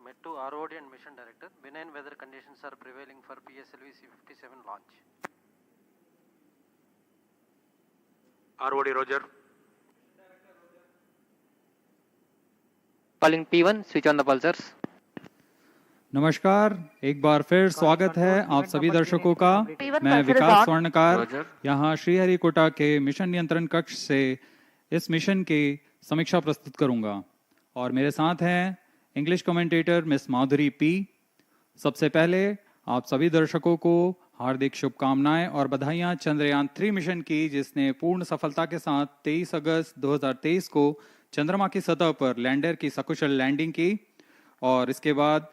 met to ROD and Mission Director. Benign weather conditions are prevailing for PSLV-C57 launch. ROD, Roger. Calling P1, switch on the pulsars. नमस्कार, एक बार फिर स्वागत है आप सभी दर्शकों का। मैं विकास स्वर्णकार यहाँ श्रीहरिकोटा के मिशन नियंत्रण कक्ष से इस मिशन की समीक्षा प्रस्तुत करूंगा और मेरे साथ हैं इंग्लिश कमेंटेटर मिस माधुरी पी। सबसे पहले आप सभी दर्शकों को हार्दिक शुभकामनाएं और बधाइयां चंद्रयान 3 मिशन की, जिसने पूर्ण सफलता के साथ 23 अगस्त 2023 को चंद्रमा की सतह पर लैंडर की सकुशल लैंडिंग की और इसके बाद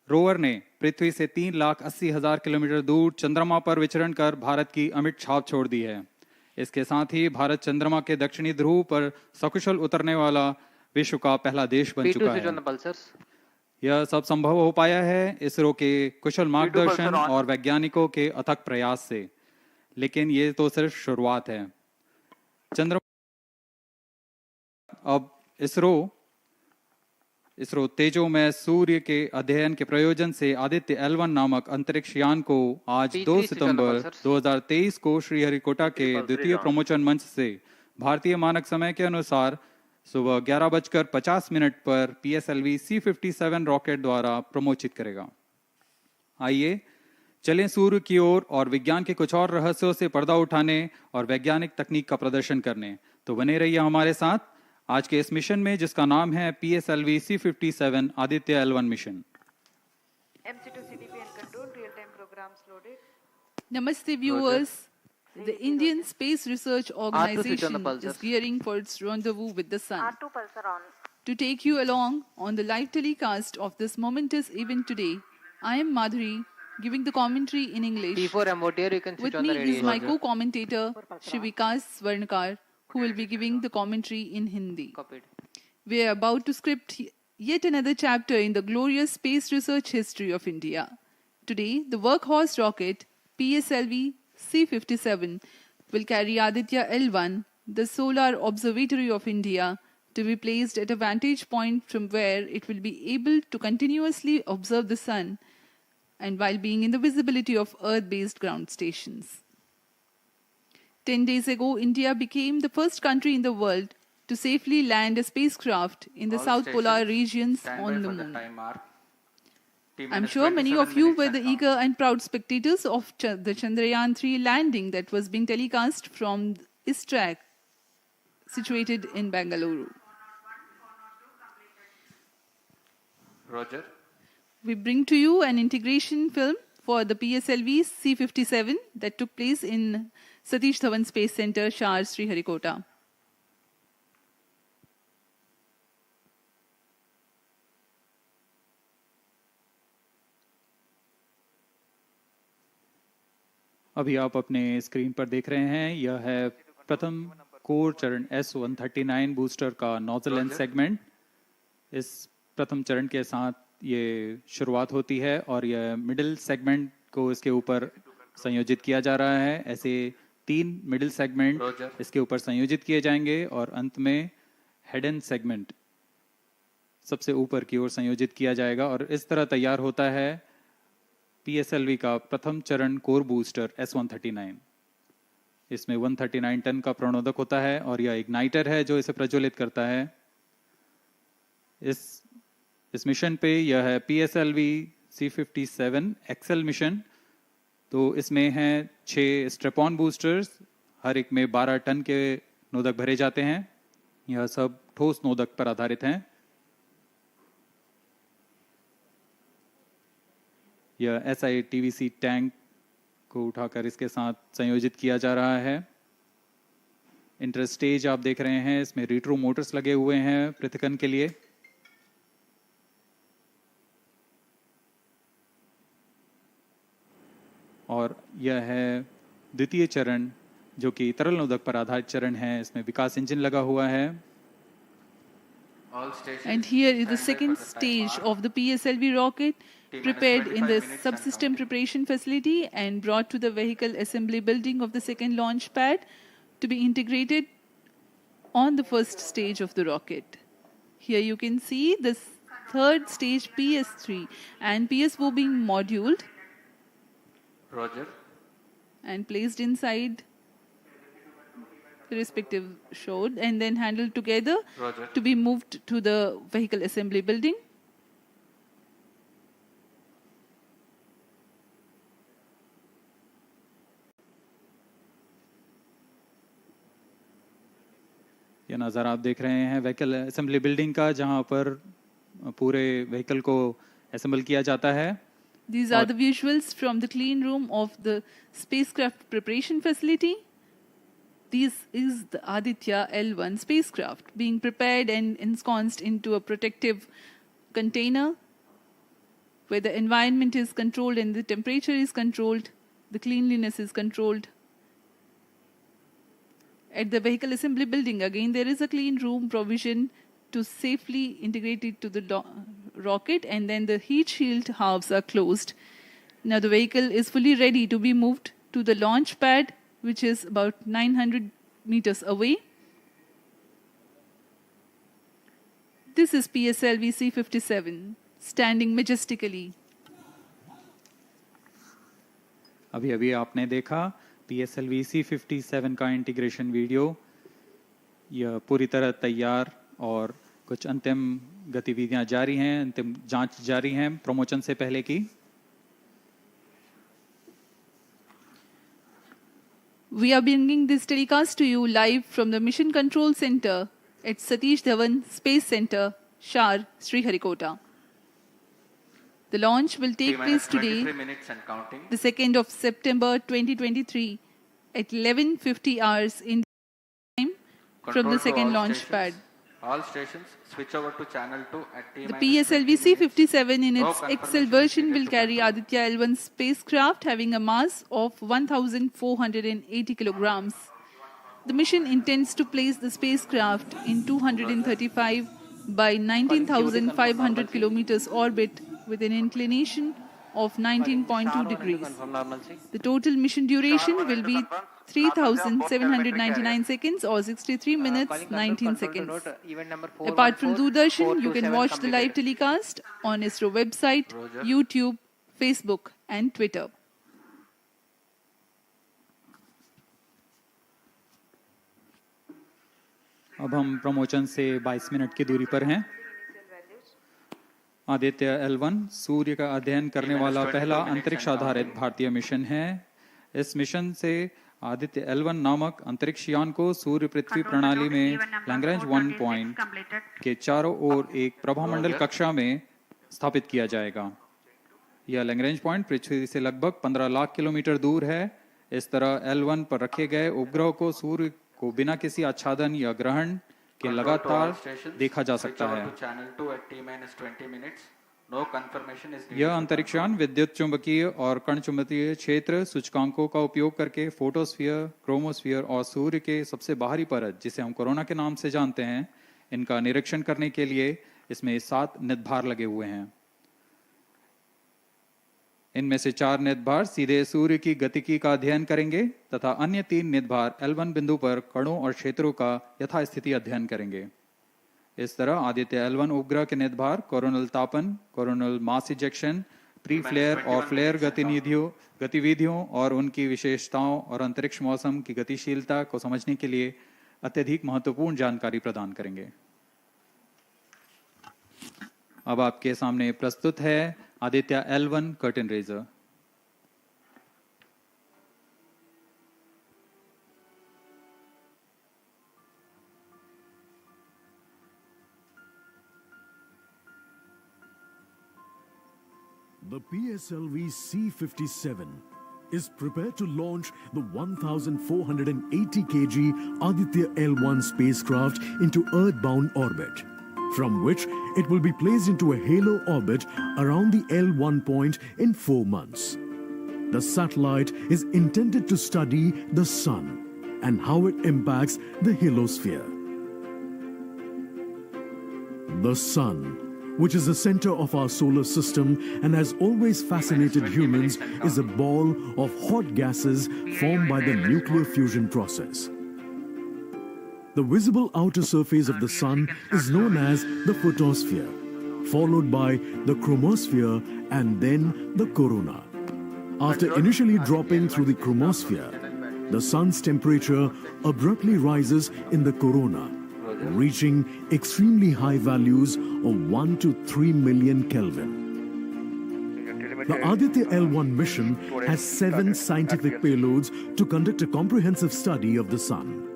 रोवर ने पृथ्वी से 3,80,000 किलोमीटर दूर चंद्रमा पर विचरण कर भारत की अमिट छाप छोड़ दी है। इसके साथ ही भारत चंद्रमा के दक्षिणी ध्रुव पर सकुशल उतरने वाला विश्व का पहला देश बन चुका है। यह सब संभव हो पाया है इसरो के कुशल मार्गदर्शन और वैज्ञानिकों के अथक प्रयास से, लेकिन ये तो सिर्फ शुरुआत है। चंद्रमा अब इसरो तेजोमय सूर्य के अध्ययन के प्रयोजन से आदित्य L1 नामक अंतरिक्ष यान को आज 2 सितंबर 2023 को श्रीहरिकोटा के द्वितीय प्रमोचन मंच से भारतीय मानक समय के अनुसार सुबह 11:50 पर PSLV-C57 रॉकेट द्वारा प्रमोचित करेगा। आइए चलें सूर्य की ओर और विज्ञान के कुछ और रहस्यों से पर्दा उठाने और वैज्ञानिक तकनीक का प्रदर्शन करने। तो बने रहिए हमारे साथ आज के इस मिशन में, जिसका नाम है PSLV-C57 Aditya L1 mission. Namaste viewers. The Indian Space Research Organization is gearing for its rendezvous with the sun. To take you along on the live telecast of this momentous event today, I am Madhuri, giving the commentary in English. With me is my co-commentator, Vikas Swarnakar, who will be giving the commentary in Hindi. We are about to script yet another chapter in the glorious space research history of India. Today, the workhorse rocket PSLV-C57 will carry Aditya L1, the solar observatory of India, to be placed at a vantage point from where it will be able to continuously observe the sun and while being in the visibility of Earth-based ground stations. 10 days ago, India became the first country in the world to safely land a spacecraft in the South Polar regions on the moon. I'm sure many of you were the eager and proud spectators of the Chandrayaan 3 landing that was being telecast from ISTRAC, situated in Bangalore. Roger. We bring to you an integration film for the PSLV-C57 that took place in Satish Dhawan Space Center, SHAR, Sriharikota. अभी आप अपने screen पर देख रहे हैं, यह है प्रथम कोर चरण S139 बूस्टर का नोजल एंड सेगमेंट। इस प्रथम चरण के साथ ये शुरुआत होती है और यह मिडिल सेगमेंट को इसके ऊपर संयोजित किया जा रहा है। ऐसे 3 मिडिल सेगमेंट इसके ऊपर संयोजित किए जाएंगे और अंत में हेड एंड सेगमेंट सबसे ऊपर की ओर संयोजित किया जाएगा और इस तरह तैयार होता है PSLV का प्रथम चरण कोर बूस्टर S139। इसमें 139 टन का प्रणोदक होता है और यह इग्नाइटर है जो इसे प्रज्वलित करता है। इस मिशन पे यह है PSLV-C57 एक्सेल मिशन। तो इसमें हैं 6 स्ट्रेपॉन बूस्टर्स, हर एक में 12 टन के नोदक भरे जाते हैं। यह सब ठोस नोदक पर आधारित हैं। यह SITVC टैंक को उठाकर इसके साथ संयोजित किया जा रहा है। इंटरस्टेज आप देख रहे हैं, इसमें रिट्रो मोटर्स लगे हुए हैं पृथक्कन के लिए। और यह है द्वितीय चरण जो कि तरल नोदक पर आधारित चरण है। इसमें विकास इंजन लगा हुआ है। And here is the second stage of the PSLV rocket, prepared in the subsystem preparation facility and brought to the vehicle assembly building of the second launch pad to be integrated on the first stage of the rocket. Here you can see this third stage PS3 and PSVO being moduled Roger. and placed inside the respective chode and then handled together Roger. to be moved to the vehicle assembly building. ये नज़ारा आप देख रहे हैं vehicle assembly building का, जहां पर पूरे व्हीकल को असेंबल किया जाता है. These are the visuals from the clean room of the spacecraft preparation facility. This is the Aditya L1 spacecraft being prepared and ensconced into a protective container where the environment is controlled and the temperature is controlled, the cleanliness is controlled. At the vehicle assembly building, again, there is a clean room provision to safely integrate it to the rocket, and then the heat shield halves are closed. Now the vehicle is fully ready to be moved to the launch pad, which is about 900 meters away. This is PSLV-C57, standing majestically. अभी अभी आपने देखा PSLV-C57 का integration video. यह पूरी तरह तैयार और कुछ अंतिम गतिविधियां जारी हैं, अंतिम जांच जारी हैं प्रमोशन से पहले की. We are bringing this telecast to you live from the Mission Control Center at Satish Dhawan Space Center, SHAR, Sriharikota. The launch will take place today, the 2nd of September 2023 at 11:50 hours in time from the second launch pad. All stations switch over to channel 2 at T. The PSLV-C57 in its XL version will carry Aditya L1 spacecraft having a mass of 1,480 kilograms. The mission intends to place the spacecraft in 235 by 19,500 kilometers orbit with an inclination of 19.2 degrees. The total mission duration will be 3,799 seconds or 63 minutes 19 seconds. Apart from Doordarshan, you can watch the live telecast on ISRO website, YouTube, Facebook and Twitter. अब हम promotion से 22 minute की दूरी पर हैं. Aditya L1 सूर्य का अध्ययन करने वाला पहला अंतरिक्ष आधारित भारतीय मिशन है. इस मिशन से आदित्य L1 नामक अंतरिक्ष यान को सूर्य पृथ्वी प्रणाली में लैग्रेंज 1 पॉइंट के चारों ओर एक प्रभामंडल कक्षा में स्थापित किया जाएगा. यह लैग्रेंज पॉइंट पृथ्वी से लगभग 15 लाख किलोमीटर दूर है. इस तरह L1 पर रखे गए उपग्रह को सूर्य को बिना किसी आच्छादन या ग्रहण के लगातार देखा जा सकता है. यह अंतरिक्ष यान विद्युत चुंबकीय और कण चुंबकीय क्षेत्र सूचकांकों का उपयोग करके फोटोस्फीयर, क्रोमोस्फीयर और सूर्य के सबसे बाहरी परत, जिसे हम कोरोना के नाम से जानते हैं, इनका निरीक्षण करने के लिए इसमें 7 निदभार लगे हुए हैं. इनमें से 4 निदभार सीधे सूर्य की गतिकी का अध्ययन करेंगे तथा अन्य 3 निदभार L1 बिंदु पर कणों और क्षेत्रों का यथास्थिति अध्ययन करेंगे. इस तरह आदित्य L1 उपग्रह के निदभार कोरोनल तापन, coronal mass ejection, pre flare और फ्लेयर गतिविधियों और उनकी विशेषताओं और अंतरिक्ष मौसम की गतिशीलता को समझने के लिए अत्यधिक महत्वपूर्ण जानकारी प्रदान करेंगे. अब आपके सामने प्रस्तुत है Aditya L1 curtain raiser. The PSLV-C57 is prepared to launch the 1,480 kg Aditya L1 spacecraft into Earth-bound orbit, from which it will be placed into a halo orbit around the L1 point in 4 months. The satellite is intended to study the Sun and how it impacts the halosphere. The Sun, which is the center of our solar system and has always fascinated humans, is a ball of hot gases formed by the nuclear fusion process. The visible outer surface of the Sun is known as the photosphere. followed by the chromosphere and then the corona. After initially dropping through the chromosphere, the sun's temperature abruptly rises in the corona, reaching extremely high values of 1 to 3 million Kelvin. The Aditya L1 mission has 7 scientific payloads to conduct a comprehensive study of the sun.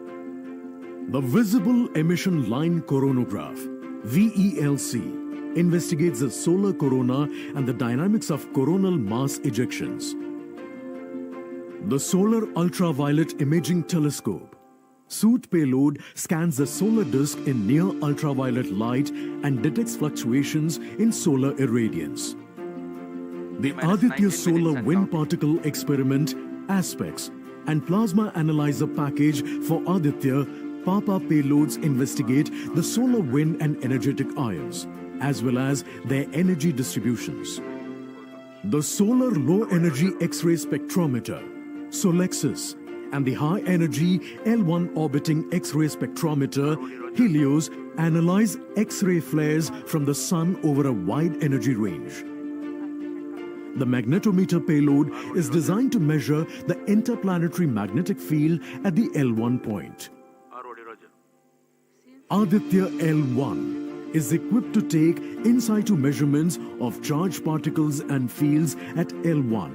The Visible Emission Line Coronagraph, VELC, investigates the solar corona and the dynamics of coronal mass ejections. The Solar Ultraviolet Imaging Telescope, SOOT payload, scans the solar disk in near ultraviolet light and detects fluctuations in solar irradiance. The Aditya Solar Wind Particle Experiment, ASPEX, and Plasma Analyzer Package for Aditya PAPA payloads investigate the solar wind and energetic ions, as well as their energy distributions. The Solar Low Energy X-ray Spectrometer, SOLEXIS, and the High Energy L1 Orbiting X-ray Spectrometer, HELIOS, analyze X-ray flares from the sun over a wide energy range. The magnetometer payload is designed to measure the interplanetary magnetic field at the L1 point. Aditya L1 is equipped to take in situ measurements of charged particles and fields at L1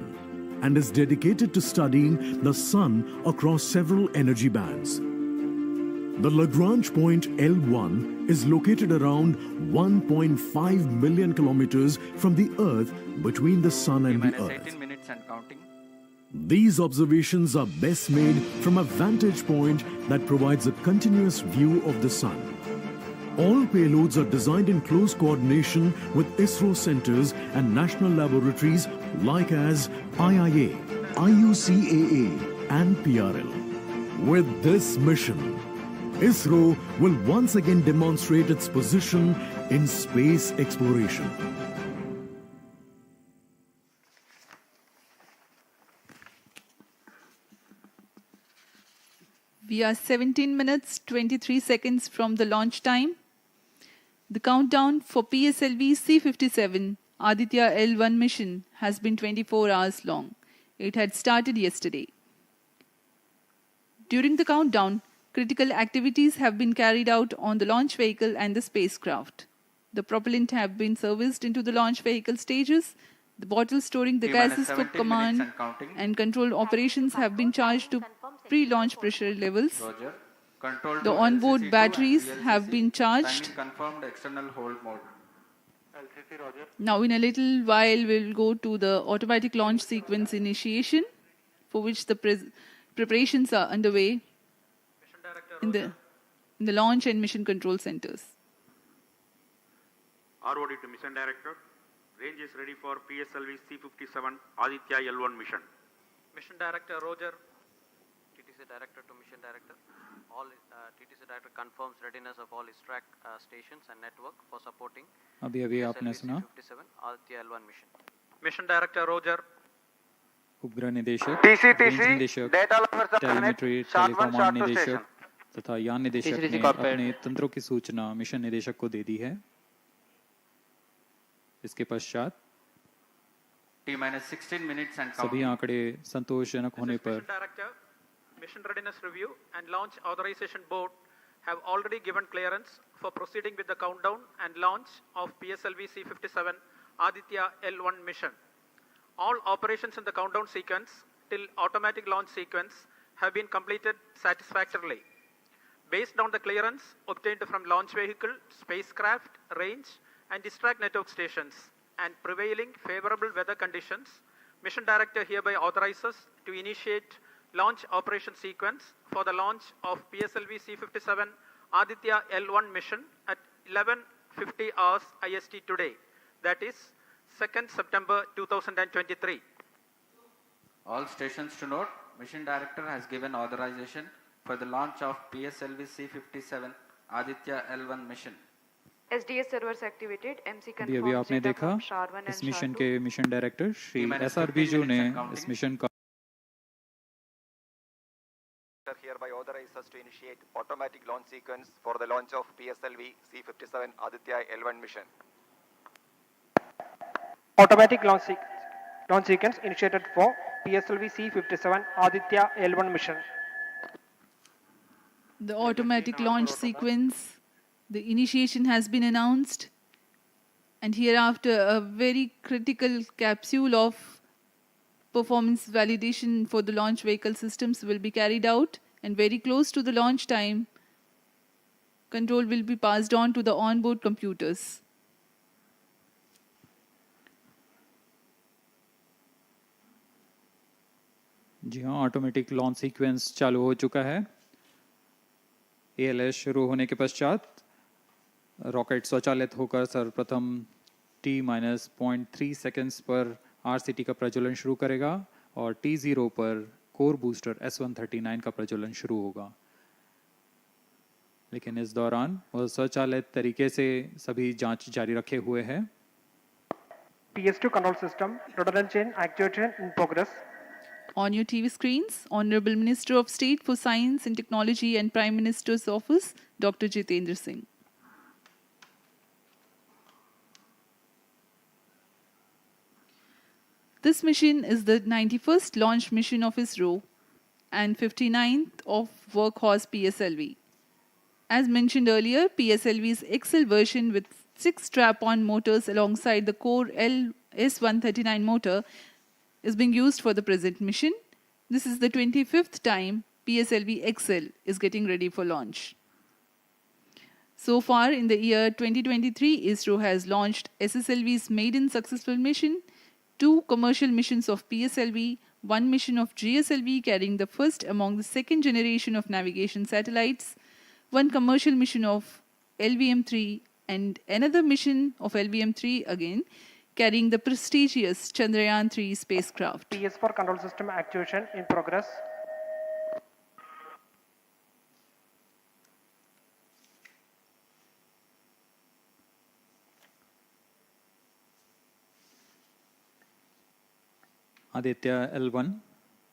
and is dedicated to studying the sun across several energy bands. The Lagrange point L1 is located around 1.5 million kilometers from the Earth between the sun and the Earth. 18 minutes and counting. These observations are best made from a vantage point that provides a continuous view of the sun. All payloads are designed in close coordination with ISRO centers and national laboratories like as IIA, IUCAA, and PRL. With this mission, ISRO will once again demonstrate its position in space exploration. We are 17 minutes 23 seconds from the launch time. The countdown for PSLV-C57 Aditya L1 mission has been 24 hours long. It had started yesterday. During the countdown, critical activities have been carried out on the launch vehicle and the spacecraft. The propellant have been serviced into the launch vehicle stages. The bottles storing the gases for command and control operations have been charged to pre-launch pressure levels. The onboard batteries have been charged. Confirmed external hold mode. Now in a little while we will go to the automatic launch sequence initiation, for which the preparations are underway in the launch and mission control centers. ROD to Mission Director. Range is ready for PSLV-C57 Aditya L1 mission. Mission Director Roger, TTC Director to Mission Director. All TTC Director confirms readiness of all his track stations and network for supporting अभी आपने सुना PSLV-C57 Aditya L1 mission. Mission Director Roger. उपग्रह निदेशक, TCTC, range निदेशक, data lovers of telemetry, SHAR 1, टेलीकमांड SHAR 2 निदेशक station. तथा यान निदेशक TCTC ने cockpit. अपने तंत्रों की सूचना मिशन निदेशक को दे दी है. इसके पश्चात T-16 minutes and सभी counting. आंकड़े संतोषजनक होने पर Mission Director, Mission Readiness Review and Launch Authorization Board have already given clearance for proceeding with the countdown and launch of PSLV-C57 Aditya L1 mission. All operations in the countdown sequence till automatic launch sequence have been completed satisfactorily. Based on the clearance obtained from launch vehicle, spacecraft, range, and distract network stations and prevailing favorable weather conditions, Mission Director hereby authorizes to initiate launch operation sequence for the launch of PSLV-C57 Aditya L1 mission at 11:50 hours IST today, that is 2nd September 2023. All stations to note, Mission Director has given authorization for the launch of PSLV-C57 Aditya L1 mission. SDS servers activated. MC अभी confirms आपने data देखा from SHAR 1 इस and mission SHAR 2. के mission director Shri SR Biju ने इस mission का Hereby authorizes to initiate automatic launch sequence for the launch of PSLV-C57 Aditya L1 mission. Automatic launch sequence initiated for PSLV-C57 Aditya L1 mission. The automatic launch sequence, the initiation has been announced, and hereafter a very critical capsule of performance validation for the launch vehicle systems will be carried out, and very close to the launch time, control will be passed on to the onboard computers. जी हाँ, automatic launch sequence चालू हो चुका है। ALS शुरू होने के पश्चात rocket स्वचालित होकर सर्वप्रथम T-0.3 सेकेंड्स पर RCT का प्रज्वलन शुरू करेगा और T0 पर कोर बूस्टर S139 का प्रज्वलन शुरू होगा। लेकिन इस दौरान वह स्वचालित तरीके से सभी जांच जारी रखे हुए है। PS2 control system, redundant chain actuation in progress. On your TV screens, Honorable Minister of State for Science and Technology and Prime Minister's Office, Dr. Jitendra Singh. This mission is the 91st launch mission of ISRO and 59th of Workhorse PSLV. As mentioned earlier, PSLV's XL version with 6 strap-on motors alongside the core S139 motor is being used for the present mission. This is the 25th time PSLV XL is getting ready for launch. So far in the year 2023, ISRO has launched SSLV's maiden successful mission, 2 commercial missions of PSLV, 1 mission of GSLV carrying the first among the second generation of navigation satellites, 1 commercial mission of LVM-3 and another mission of LVM-3 again, carrying the prestigious Chandrayaan-3 spacecraft. PS4 control system actuation in progress. Aditya L1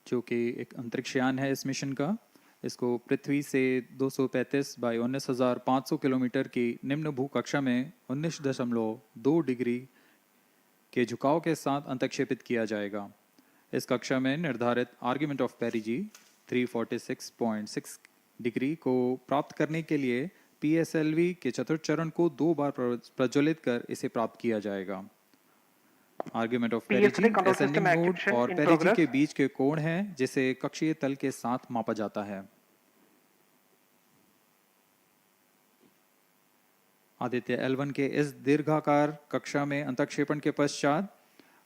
जो कि एक अंतरिक्षयान है इस mission का, इसको पृथ्वी से 235 by 19,500 kilometre की निम्न भूकक्षा में 19.2 डिग्री के झुकाव के साथ अंतक्षेपित किया जाएगा। इस कक्षा में निर्धारित आर्ग्यूमेंट ऑफ पेरिजी 346.6 डिग्री को प्राप्त करने के लिए PSLV के चतुर्थ चरण को 2 बार प्रज्वलित कर इसे प्राप्त किया जाएगा। आर्ग्यूमेंट ऑफ पेरिजी असेंडिंग मोड और पेरिजी के बीच के कोण है जिसे कक्षीय तल के साथ मापा जाता है। आदित्य L1 के इस दीर्घाकार कक्षा में अंतक्षेपण के पश्चात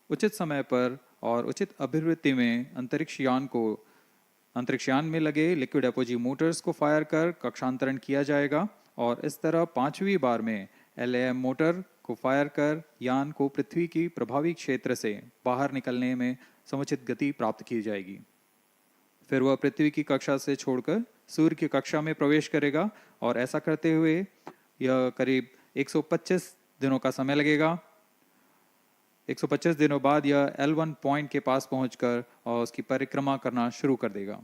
उचित समय पर और उचित अभिवृत्ति में अंतरिक्षयान में लगे लिक्विड एपोजी मोटर्स को फायर कर कक्षांतरण किया जाएगा और इस तरह 5वीं बार में LAM मोटर को फायर कर यान को पृथ्वी की प्रभावी क्षेत्र से बाहर निकलने में समुचित गति प्राप्त की जाएगी। फिर वह पृथ्वी की कक्षा से छोड़कर सूर्य की कक्षा में प्रवेश करेगा और ऐसा करते हुए यह करीब 125 दिनों का समय लगेगा। 125 दिनों बाद यह L1 पॉइंट के पास पहुंचकर और उसकी परिक्रमा करना शुरू कर देगा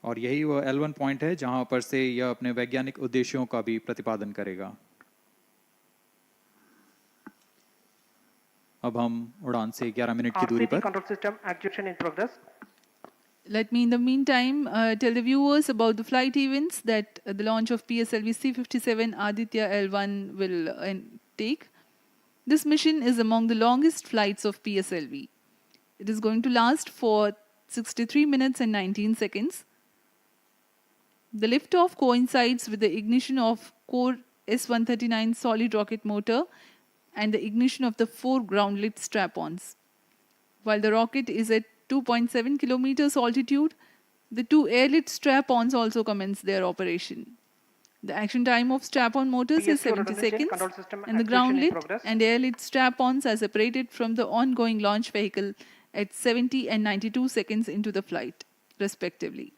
और यही वह L1 पॉइंट है जहां पर से यह अपने वैज्ञानिक उद्देश्यों का भी प्रतिपादन करेगा। अब हम उड़ान से 11 मिनट की दूरी पर control system actuation in progress. Let me in the meantime tell the viewers about the flight events that the launch of PSLV-C57 Aditya L1 will take. This mission is among the longest flights of PSLV. It is going to last for 63 minutes and 19 seconds. The liftoff coincides with the ignition of core S139 solid rocket motor and the ignition of the 4 ground-lit strap-ons. While the rocket is at 2.7 kilometers altitude, the 2 air-lit strap-ons also commence their operation. The action time of strap-on motors is 70 seconds and the ground-lit and air-lit strap-ons are separated from the ongoing launch vehicle at 70 and 92 seconds into the flight, respectively.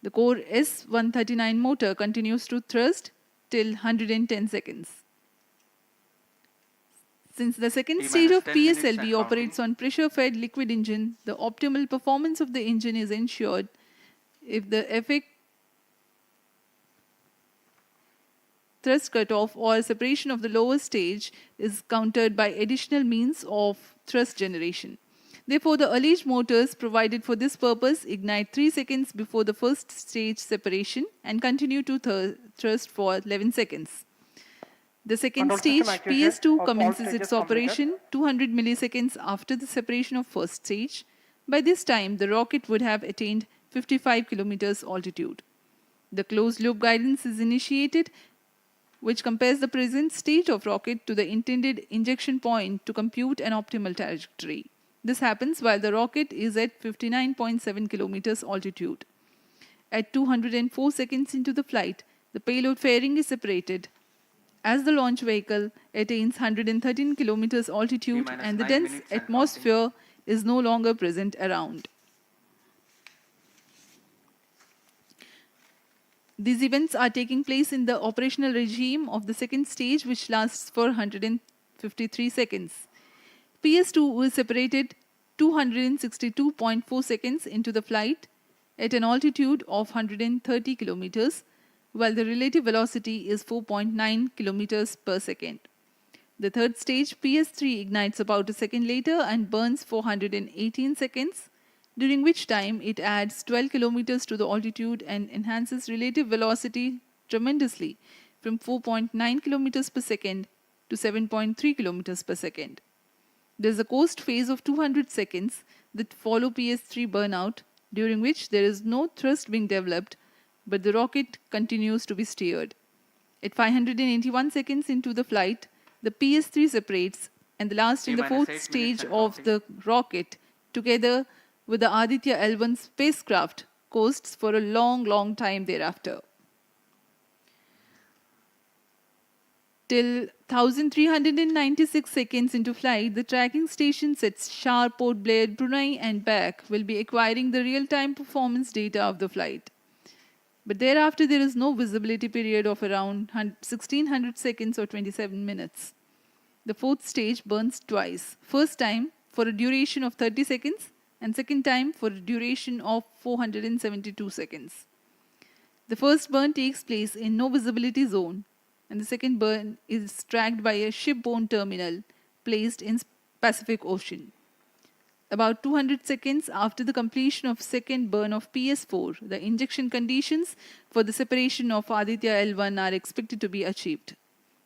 The core S139 motor continues to thrust till 110 seconds. Since the second stage of PSLV operates on pressure-fed liquid engine, the optimal performance of the engine is ensured if the thrust cutoff or separation of the lower stage is countered by additional means of thrust generation. Therefore, the alleged motors provided for this purpose ignite 3 seconds before the first stage separation and continue to thrust for 11 seconds. The second stage, PS2, commences its operation 200 milliseconds after the separation of first stage. By this time, the rocket would have attained 55 kilometers altitude. The closed-loop guidance is initiated, which compares the present state of rocket to the intended injection point to compute an optimal trajectory. This happens while the rocket is at 59.7 kilometers altitude. At 204 seconds into the flight, the payload fairing is separated as the launch vehicle attains 113 kilometers altitude and the dense atmosphere is no longer present around. These events are taking place in the operational regime of the second stage, which lasts for 153 seconds. PS2 is separated 262.4 seconds into the flight at an altitude of 130 kilometers, while the relative velocity is 4.9 kilometers per second. The third stage, PS3, ignites about a second later and burns for 118 seconds, during which time it adds 12 kilometers to the altitude and enhances relative velocity tremendously from 4.9 kilometers per second to 7.3 kilometers per second. There is a coast phase of 200 seconds that follow PS3 burnout, during which there is no thrust being developed, but the rocket continues to be steered. At 581 seconds into the flight, the PS3 separates, and the last and the fourth stage of the rocket, together with the Aditya L1 spacecraft, coasts for a long time thereafter. Till 1396 seconds into flight, the tracking stations at SHAR, Port Blair, Brunei and back will be acquiring the real-time performance data of the flight. But thereafter, there is no visibility period of around 1600 seconds or 27 minutes. The fourth stage burns twice. First time for a duration of 30 seconds and second time for a duration of 472 seconds. The first burn takes place in no visibility zone, and the second burn is tracked by a shipborne terminal placed in Pacific Ocean. About 200 seconds after the completion of second burn of PS4, the injection conditions for the separation of Aditya L1 are expected to be achieved.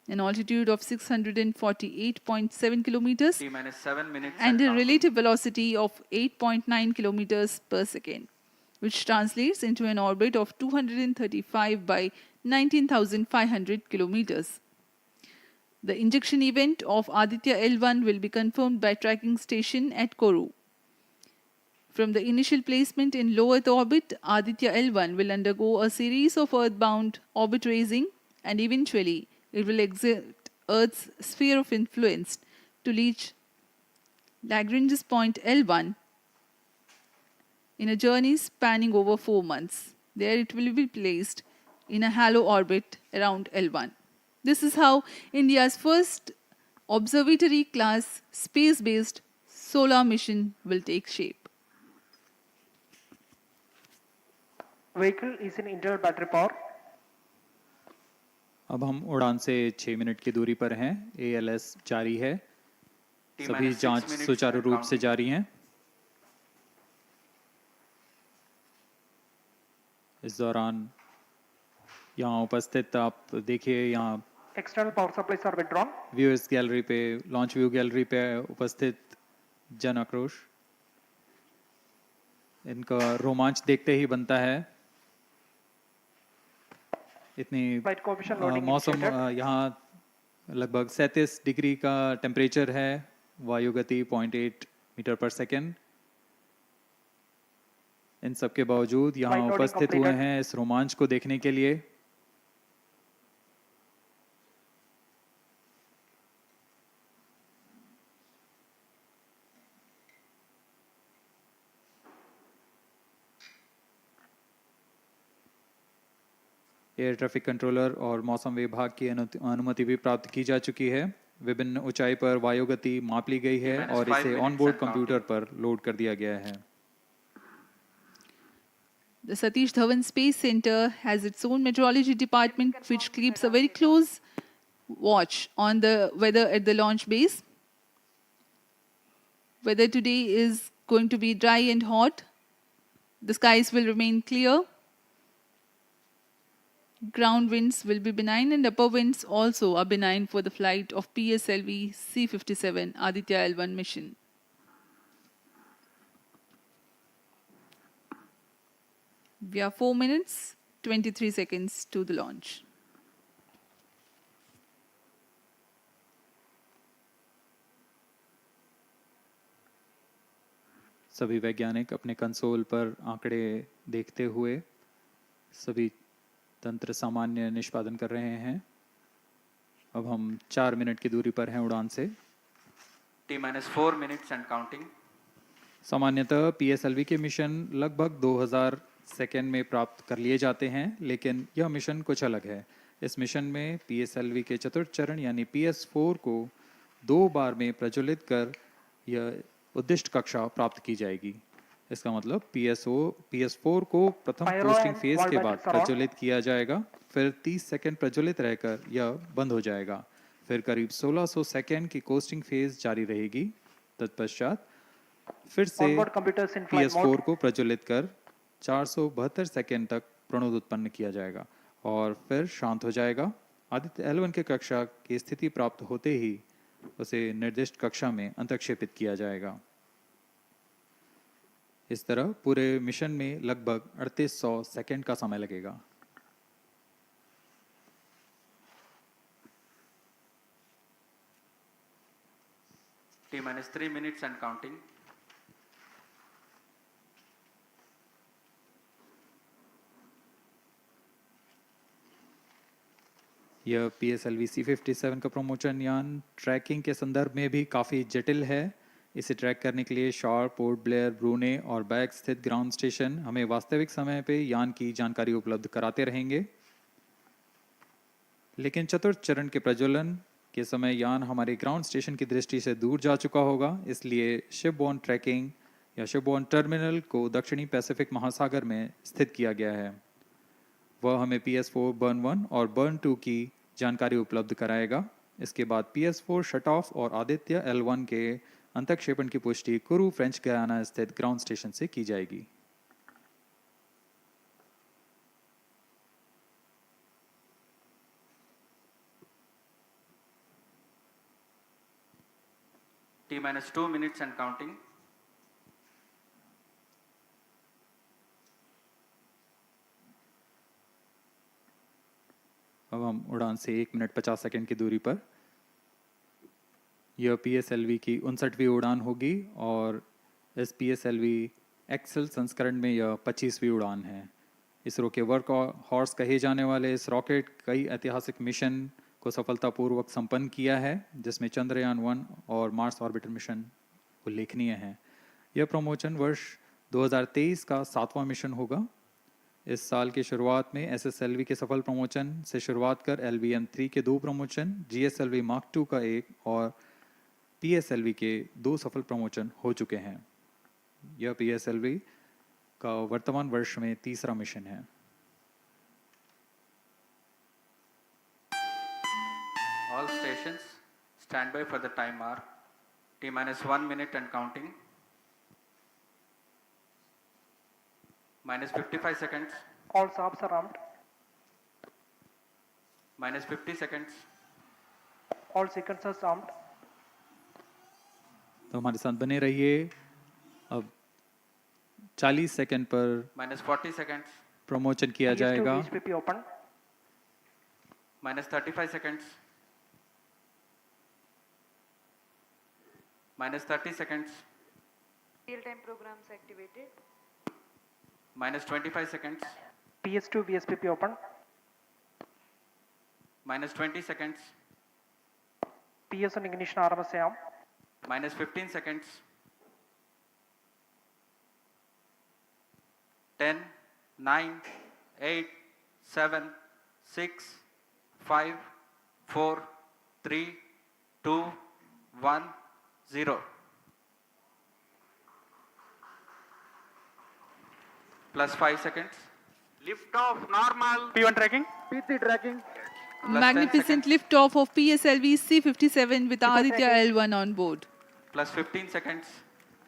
An altitude of 648.7 kilometers T-7 minutes and a relative velocity of 8.9 kilometers per second, which translates into an orbit of 235 by 19,500 kilometers. The injection event of Aditya L1 will be confirmed by tracking station at Kourou. From the initial placement in low Earth orbit, Aditya L1 will undergo a series of earthbound orbit raising, and eventually it will exit Earth's sphere of influence to reach Lagrange's point L1 in a journey spanning over 4 months. There it will be placed in a halo orbit around L1. This is how India's first observatory class space-based solar mission will take shape. Vehicle is in internal battery power. अब हम उड़ान से 6 minute की दूरी पर हैं। ALS जारी है। सभी जांच सुचारू रूप से जारी हैं। इस दौरान यहाँ उपस्थित आप देखिए, यहाँ External power supplies are withdrawn. Viewers gallery पे, लॉन्च व्यू गैलरी पे उपस्थित जन आक्रोश, इनका रोमांच देखते ही बनता है। इतनी मौसम यहाँ लगभग 37 डिग्री का टेम्परेचर है, वायु गति 0.8 मीटर पर सेकेंड। इन सब के बावजूद यहाँ उपस्थित हुए हैं इस रोमांच को देखने के लिए। एयर ट्रैफिक कंट्रोलर और मौसम विभाग की अनुमति भी प्राप्त की जा चुकी है। विभिन्न ऊंचाई पर वायु गति माप ली गई है और इसे ऑनबोर्ड कंप्यूटर पर लोड कर दिया गया है। The Satish Dhawan Space Center has its own meteorology department which keeps a very close watch on the weather at the launch base. Weather today is going to be dry and hot. The skies will remain clear. Ground winds will be benign and upper winds also are benign for the flight of PSLV-C57 Aditya L1 mission. We are 4 minutes, 23 seconds to the launch. सभी वैज्ञानिक अपने console पर आंकड़े देखते हुए सभी तंत्र सामान्य निष्पादन कर रहे हैं। अब हम 4 मिनट की दूरी पर हैं उड़ान से। T-4 minutes and counting. सामान्यतः PSLV के मिशन लगभग 2000 सेकेंड में प्राप्त कर लिए जाते हैं, लेकिन यह मिशन कुछ अलग है। इस मिशन में PSLV के चतुर्थ चरण यानी PS4 को 2 बार में प्रज्वलित कर यह उद्दिष्ट कक्षा प्राप्त की जाएगी। इसका मतलब PS4 को प्रथम कोस्टिंग फेज के बाद प्रज्वलित किया जाएगा, फिर 30 सेकेंड प्रज्वलित रहकर यह बंद हो जाएगा, फिर करीब 1600 सेकेंड की कोस्टिंग फेज जारी रहेगी। तत्पश्चात फिर से PS4 को प्रज्वलित कर 472 सेकेंड तक प्रणोद उत्पन्न किया जाएगा और फिर शांत हो जाएगा। आदित्य L1 के कक्षा की स्थिति प्राप्त होते ही उसे निर्दिष्ट कक्षा में अंतक्षेपित किया जाएगा। इस तरह पूरे मिशन में लगभग 3800 सेकेंड का समय लगेगा। T-3 minutes and counting. यह PSLV-C57 का प्रमोशन यान ट्रैकिंग के संदर्भ में भी काफ़ी जटिल है। इसे ट्रैक करने के लिए शॉर, पोर्ट ब्लेयर, ब्रूने और बैग स्थित ग्राउंड स्टेशन हमें वास्तविक समय पे यान की जानकारी उपलब्ध कराते रहेंगे। लेकिन चतुर्थ चरण के प्रज्वलन के समय यान हमारे ग्राउंड स्टेशन की दृष्टि से दूर जा चुका होगा, इसलिए शिपबोर्न ट्रैकिंग या शिपबोर्न टर्मिनल को दक्षिणी पैसिफिक महासागर में स्थित किया गया है। वह हमें PS4 बर्न 1 और बर्न 2 की जानकारी उपलब्ध कराएगा। इसके बाद PS4 शट ऑफ और आदित्य L1 के अंतक्षेपण की पुष्टि कुरु फ्रेंच गयाना स्थित ग्राउंड स्टेशन से की जाएगी। T-2 minutes and counting. अब हम उड़ान से 1 मिनट 50 सेकेंड की दूरी पर। यह PSLV की 59वीं उड़ान होगी और इस PSLV एक्सेल संस्करण में यह 25वीं उड़ान है। इसरो के वर्क हॉर्स कहे जाने वाले इस रॉकेट कई ऐतिहासिक मिशन को सफलतापूर्वक संपन्न किया है, जिसमें चंद्रयान 1 और मार्स ऑर्बिटर मिशन उल्लेखनीय हैं। यह प्रमोशन वर्ष 2023 का 7वां मिशन होगा। इस साल की शुरुआत में SSLV के सफल प्रमोशन से शुरुआत कर LVM-3 के 2 प्रमोशन, GSLV Mark II का 1 और PSLV के 2 सफल प्रमोशन हो चुके हैं। यह PSLV का वर्तमान वर्ष में 3रा मिशन है। All stations stand by for the time mark. T-1 minute and counting. -55 seconds. All subs are armed. -50 seconds. All sequencers armed. तो हमारे साथ बने रहिए। अब 40 सेकंड पर -40 seconds. प्रमोशन किया जाएगा। HPP open. -35 seconds. -30 seconds. Real-time programs activated. -25 seconds. PS2 VSPP open. -20 seconds. PS1 ignition RMS arm. -15 seconds. 10, 9, 8, 7, 6, 5, 4, 3, 2, 1, 0. Plus 5 seconds. Lift off normal. P1 tracking. P3 tracking. Magnificent liftoff of PSLV-C57 with Aditya L1 on board. Plus 15 seconds.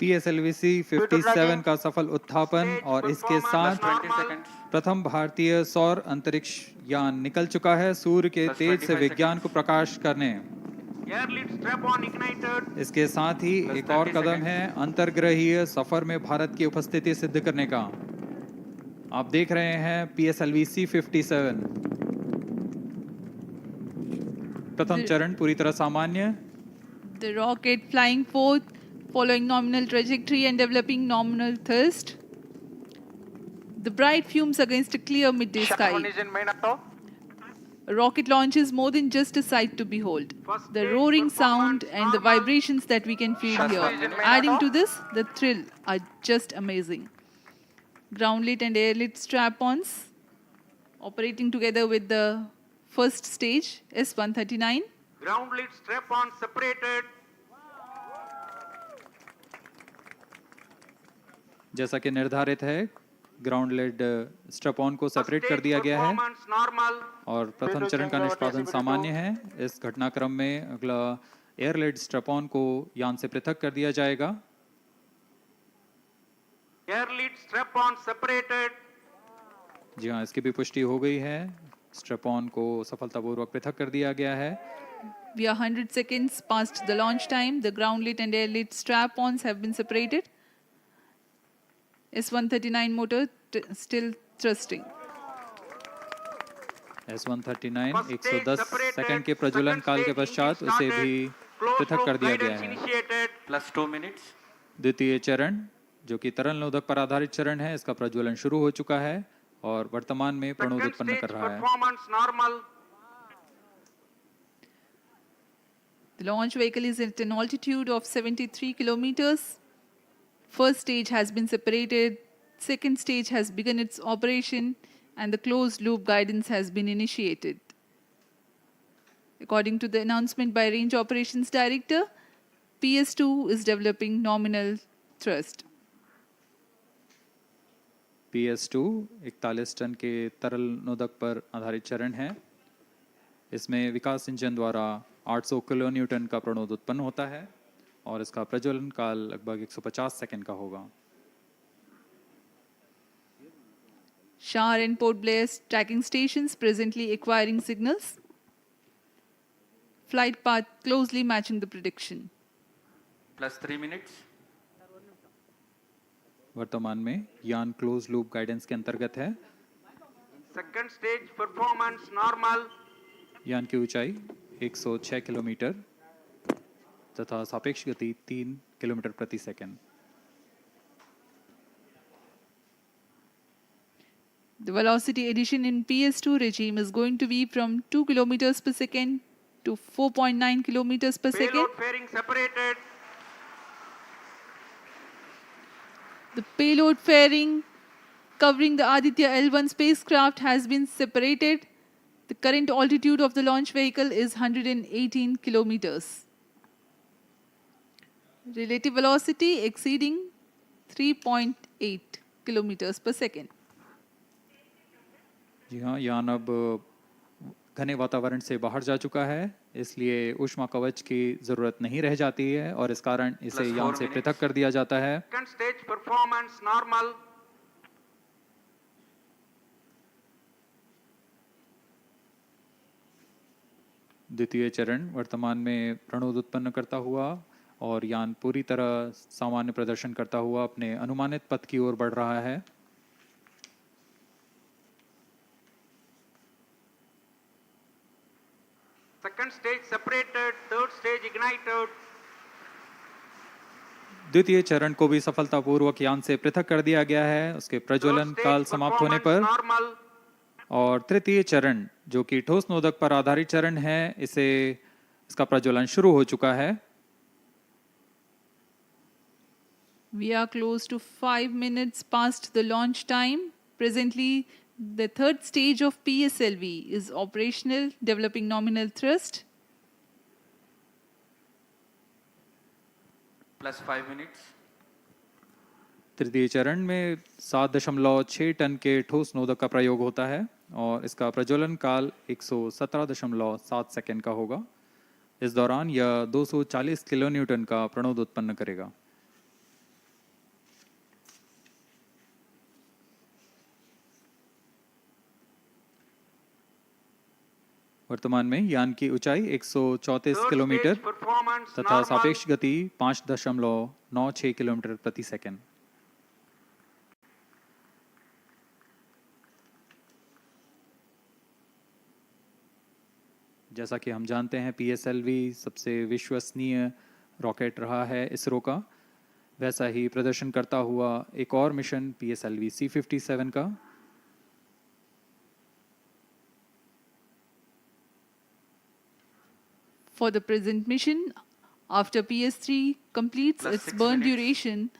PSLV-C57 का सफल उत्थापन और इसके साथ 20 seconds. प्रथम भारतीय सौर अंतरिक्ष यान निकल चुका है सूर्य के Plus तेज से 25 विज्ञान को प्रकाश करने। Air lead strap on ignited. इसके साथ ही Plus एक और 30 कदम seconds. है अंतर्ग्रहीय सफर में भारत की उपस्थिति सिद्ध करने का। आप देख रहे हैं PSLV-C57 प्रथम चरण पूरी तरह सामान्य। The rocket flying forth, following nominal trajectory and developing nominal thrust. The bright fumes against a clear midday SHAR sky. one is in main auto. A rocket launch is more than just a sight to behold. First The stage roaring sound performance and the normal. vibrations that we can feel SHAR here, one is in main adding auto. to this, the thrill are just amazing. Ground lit and air lit strap-ons operating together with the first stage, S139. Ground lead strap on separated. जैसा कि निर्धारित है ground lead strap on को separate कर दिया गया है Performance normal. और प्रथम चरण का निष्पादन सामान्य है। इस घटनाक्रम में अगला एयर लेड स्ट्रैप ऑन को यान से पृथक कर दिया जाएगा। Air lead strap on separated. जी हाँ, इसकी भी पुष्टि हो गई है। स्ट्रैप ऑन को सफलतापूर्वक पृथक कर दिया गया है। We are 100 seconds past the launch time. The ground lit and air lit strap-ons have been separated. S139 motor still thrusting. S139 110 second के प्रज्वलन काल के पश्चात उसे भी पृथक कर दिया गया है। Plus 2 minutes. द्वितीय चरण जो कि तरल नोदक पर आधारित चरण है, इसका प्रज्वलन शुरू हो चुका है और वर्तमान में प्रणोद उत्पन्न कर रहा है। Performance normal. The launch vehicle is at an altitude of 73 kilometers. First stage has been separated, second stage has begun its operation, and the closed loop guidance has been initiated. According to the announcement by Range Operations Director, PS2 is developing nominal thrust. PS2 41 ton के तरल नोदक पर आधारित चरण है। इसमें विकास engine द्वारा 800 kilo Newton का प्रणोद उत्पन्न होता है और इसका प्रज्वलन काल लगभग 150 सेकंड का होगा। SHAR and Port Blair tracking stations presently acquiring signals. Flight path closely matching the prediction. Plus 3 minutes. वर्तमान में यान क्लोज लूप गाइडेंस के अंतर्गत है। Second stage performance normal. यान की ऊंचाई 106 किलोमीटर तथा सापेक्ष गति 3 किलोमीटर प्रति second. The velocity addition in PS2 regime is going to be from 2 kilometers per second to 4.9 kilometers per second. Payload fairing separated. The payload fairing covering the Aditya L1 spacecraft has been separated. The current altitude of the launch vehicle is 118 kilometers. Relative velocity exceeding 3.8 kilometers per second. जी हाँ, यान अब घने वातावरण से बाहर जा चुका है, इसलिए ऊष्मा कवच की जरूरत नहीं रह जाती है और इस कारण इसे यान से पृथक कर दिया जाता है। Second stage performance normal. द्वितीय चरण वर्तमान में प्रणोद उत्पन्न करता हुआ और यान पूरी तरह सामान्य प्रदर्शन करता हुआ अपने अनुमानित पथ की ओर बढ़ रहा है। Second stage separated. Third stage ignited. द्वितीय चरण को भी सफलतापूर्वक यान से पृथक कर दिया गया है उसके प्रज्वलन काल समाप्त होने पर। Normal. और तृतीय चरण जो कि ठोस नोदक पर आधारित चरण है, इसका प्रज्वलन शुरू हो चुका है। We are close to 5 minutes past the launch time. Presently, the third stage of PSLV is operational, developing nominal thrust. Plus 5 minutes. तृतीय चरण में 7.6 टन के ठोस नोदक का प्रयोग होता है और इसका प्रज्वलन काल 117.7 सेकंड का होगा। इस दौरान यह 240 किलोन्यूटन का प्रणोद उत्पन्न करेगा। वर्तमान में यान की ऊंचाई 134 किलोमीटर तथा सापेक्ष गति 5.96 किलोमीटर प्रति सेकंड। जैसा कि हम जानते हैं PSLV सबसे विश्वसनीय रॉकेट रहा है इसरो का, वैसा ही प्रदर्शन करता हुआ एक और मिशन PSLV-C57 का। For the present mission, after PS3 completes its burn duration,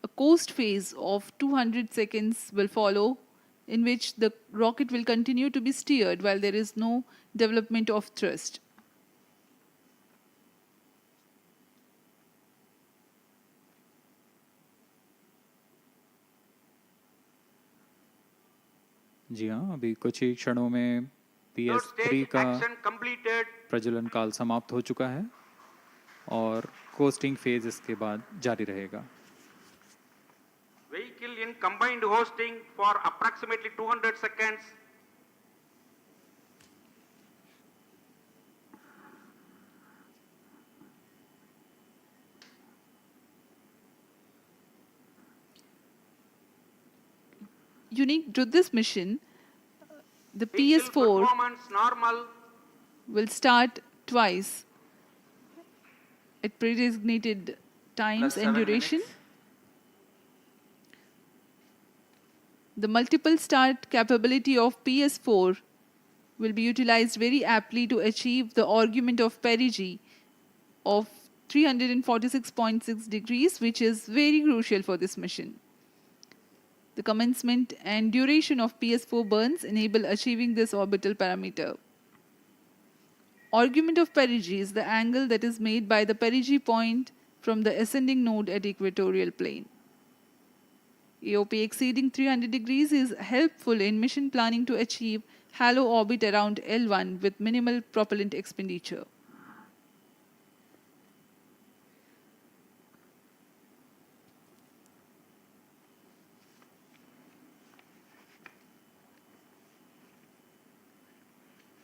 a coast phase of 200 seconds will follow, in which the rocket will continue to be steered while there is no development of thrust. जी हाँ, अभी कुछ ही क्षणों में PS3 का प्रज्वलन काल समाप्त हो चुका है और कोस्टिंग फेज इसके बाद जारी रहेगा। Vehicle in combined hosting for approximately 200 seconds. Unique to this mission, the PS4 will start twice at predesignated times and duration. The multiple start capability of PS4 will be utilized very aptly to achieve the argument of perigee of 346.6 degrees, which is very crucial for this mission. The commencement and duration of PS4 burns enable achieving this orbital parameter. Argument of perigee is the angle that is made by the perigee point from the ascending node at equatorial plane. AOP exceeding 300 degrees is helpful in mission planning to achieve halo orbit around L1 with minimal propellant expenditure.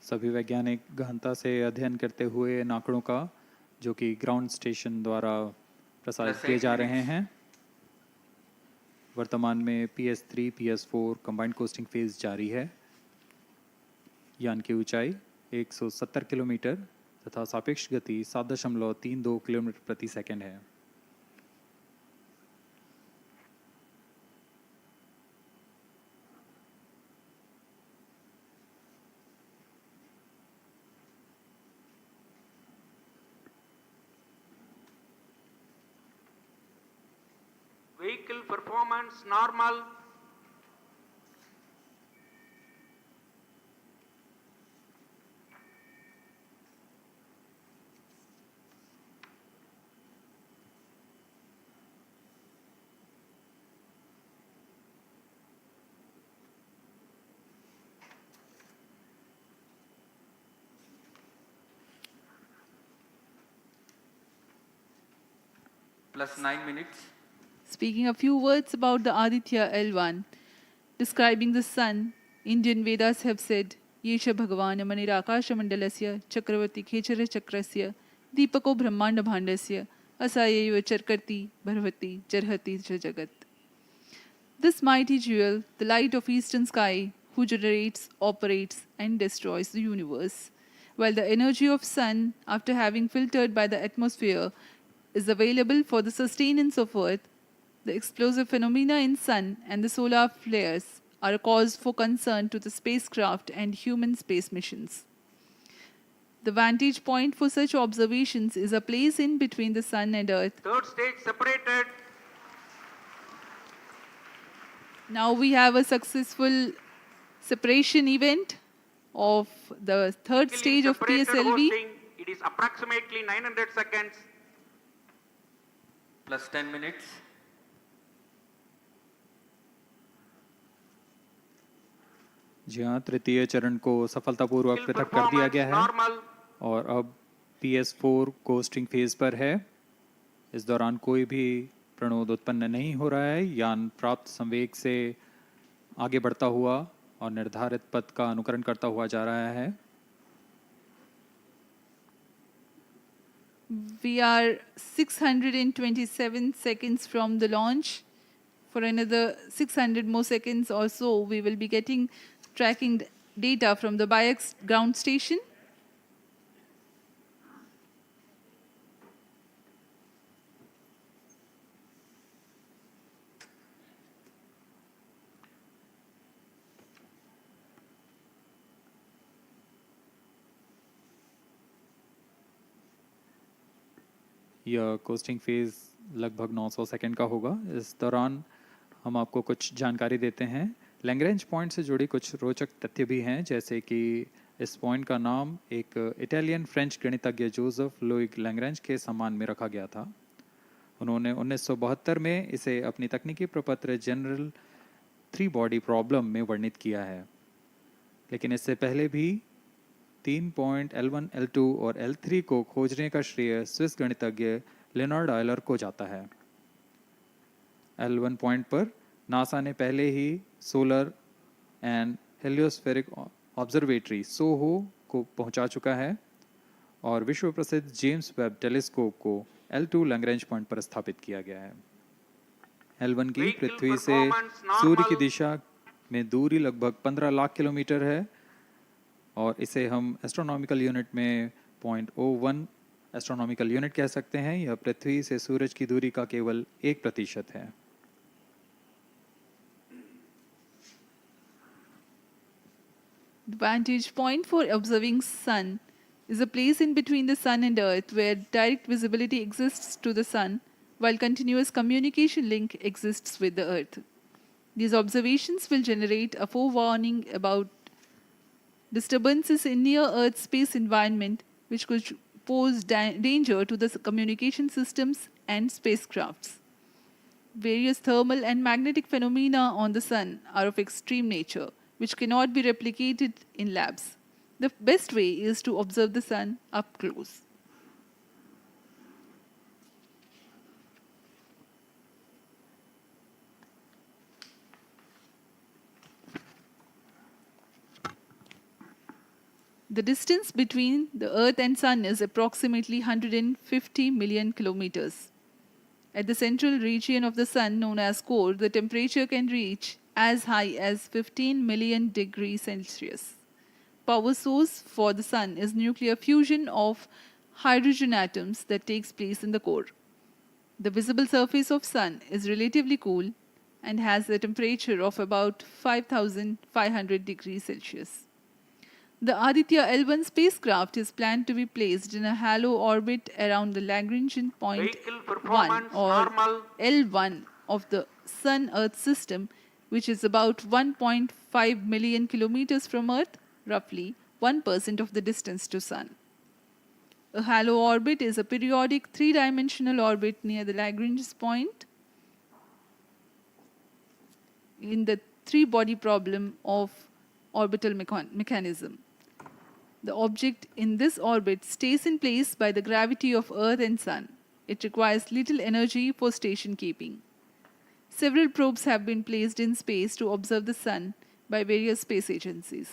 सभी वैज्ञानिक गहनता से अध्ययन करते हुए इन आंकड़ों का, जो कि ग्राउंड स्टेशन द्वारा प्रसारित किए जा रहे हैं। वर्तमान में PS3, PS4 combined costing phase जारी है। यान की ऊंचाई 170 किलोमीटर तथा सापेक्ष गति 7.32 किलोमीटर प्रति सेकंड है। Vehicle performance normal. Plus 9 minutes. Speaking a few words about the Aditya L1, describing the sun, Indian Vedas have said, Yesha Bhagavan Manirakasha Mandalasya Chakravarti Khechara Chakrasya Deepako Brahmanda Bhandasya Asayeva Charkarti Bharvati Jarhati Jagat. This mighty jewel, the light of eastern sky, who generates, operates and destroys the universe, while the energy of sun, after having filtered by the atmosphere, is available for the sustenance of earth. The explosive phenomena in sun and the solar flares are a cause for concern to the spacecraft and human space missions. The vantage point for such observations is a place in between the sun and earth. Third stage separated. Now we have a successful separation event of the third stage of PSLV. It is approximately 900 seconds. Plus 10 minutes. जी हाँ, तृतीय चरण को सफलतापूर्वक Still पृथक कर दिया गया है normal. और अब PS4 कोस्टिंग फेज पर है। इस दौरान कोई भी प्रणोद उत्पन्न नहीं हो रहा है। यान प्राप्त संवेग से आगे बढ़ता हुआ और निर्धारित पथ का अनुकरण करता हुआ जा रहा है। We are 627 seconds from the launch. For another 600 more seconds or so, we will be getting tracking data from the BIAX ground station. यह कोस्टिंग फेज लगभग 900 सेकंड का होगा। इस दौरान हम आपको कुछ जानकारी देते हैं। लैग्रेंज पॉइंट से जुड़ी कुछ रोचक तथ्य भी हैं, जैसे कि इस पॉइंट का नाम एक इटालियन फ्रेंच गणितज्ञ जोसेफ लुइग लैग्रेंज के सम्मान में रखा गया था। उन्होंने 1972 में इसे अपनी तकनीकी प्रपत्र जनरल 3 बॉडी प्रॉब्लम में वर्णित किया है, लेकिन इससे पहले भी 3 पॉइंट L1, L2 और L3 को खोजने का श्रेय स्विस गणितज्ञ लियोनार्ड आयलर को जाता है। L1 पॉइंट पर नासा ने पहले ही सोलर एंड हेलियोस्फेरिक ऑब्जर्वेटरी सोहो को पहुंचा चुका है और विश्व प्रसिद्ध जेम्स वेब टेलीस्कोप को L2 लैग्रेंज पॉइंट पर स्थापित किया गया है। L1 की पृथ्वी से सूर्य की दिशा में दूरी लगभग 15 लाख किलोमीटर है और इसे हम एस्ट्रोनॉमिकल यूनिट में 0.01 एस्ट्रोनॉमिकल यूनिट कह सकते हैं। यह पृथ्वी से सूरज की दूरी का केवल 1% है। The vantage point for observing sun is a place in between the sun and earth where direct visibility exists to the sun while continuous communication link exists with the earth. These observations will generate a forewarning about disturbances in near earth space environment which could pose danger to the communication systems and spacecrafts. Various thermal and magnetic phenomena on the sun are of extreme nature, which cannot be replicated in labs. The best way is to observe the sun up close. The distance between the Earth and Sun is approximately 150 million kilometers. At the central region of the Sun, known as core, the temperature can reach as high as 15 million degrees Celsius. Power source for the Sun is nuclear fusion of hydrogen atoms that takes place in the core. The visible surface of Sun is relatively cool and has a temperature of about 5,500 degrees Celsius. The Aditya L1 spacecraft is planned to be placed in a halo orbit around the Lagrangian point 1 or L1 of the Sun-Earth system, which is about 1.5 million kilometers from Earth, roughly 1% of the distance to Sun. A halo orbit is a periodic 3-dimensional orbit near the Lagrange point in the 3-body problem of orbital mechanism. The object in this orbit stays in place by the gravity of Earth and Sun. It requires little energy for station keeping. Several probes have been placed in space to observe the Sun by various space agencies.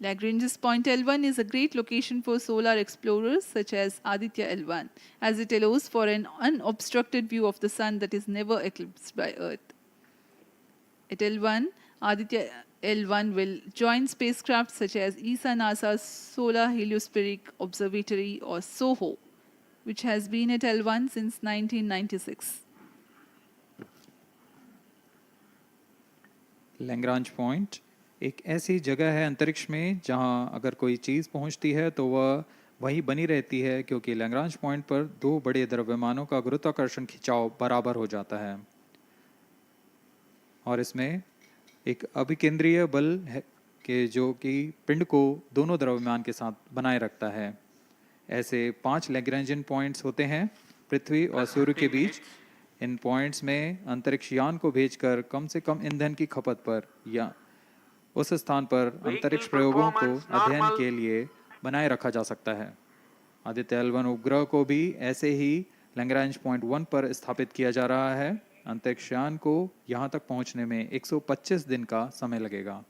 Lagrange's point L1 is a great location for solar explorers such as Aditya L1, as it allows for an unobstructed view of the Sun that is never eclipsed by Earth. At L1, Aditya L1 will join spacecraft such as ESA-NASA's Solar Heliospheric Observatory or SOHO, which has been at L1 since 1996. Lagrange point एक ऐसी जगह है अंतरिक्ष में जहां अगर कोई चीज़ पहुंचती है तो वह वहीं बनी रहती है, क्योंकि लैग्रांज पॉइंट पर 2 बड़े द्रव्यमानों का गुरुत्वाकर्षण खिंचाव बराबर हो जाता है और इसमें एक अभिकेंद्रीय बल है कि जो कि पिंड को दोनों द्रव्यमान के साथ बनाए रखता है। ऐसे 5 लैग्रेंजियन पॉइंट्स होते हैं पृथ्वी और सूर्य के बीच। इन पॉइंट्स में अंतरिक्ष यान को भेजकर कम से कम ईंधन की खपत पर या उस स्थान पर अंतरिक्ष प्रयोगों को अध्ययन के लिए बनाए रखा जा सकता है। आदित्य L1 उपग्रह को भी ऐसे ही लैग्रांज पॉइंट 1 पर स्थापित किया जा रहा है। अंतरिक्ष यान को यहां तक पहुंचने में 125 दिन का समय लगेगा।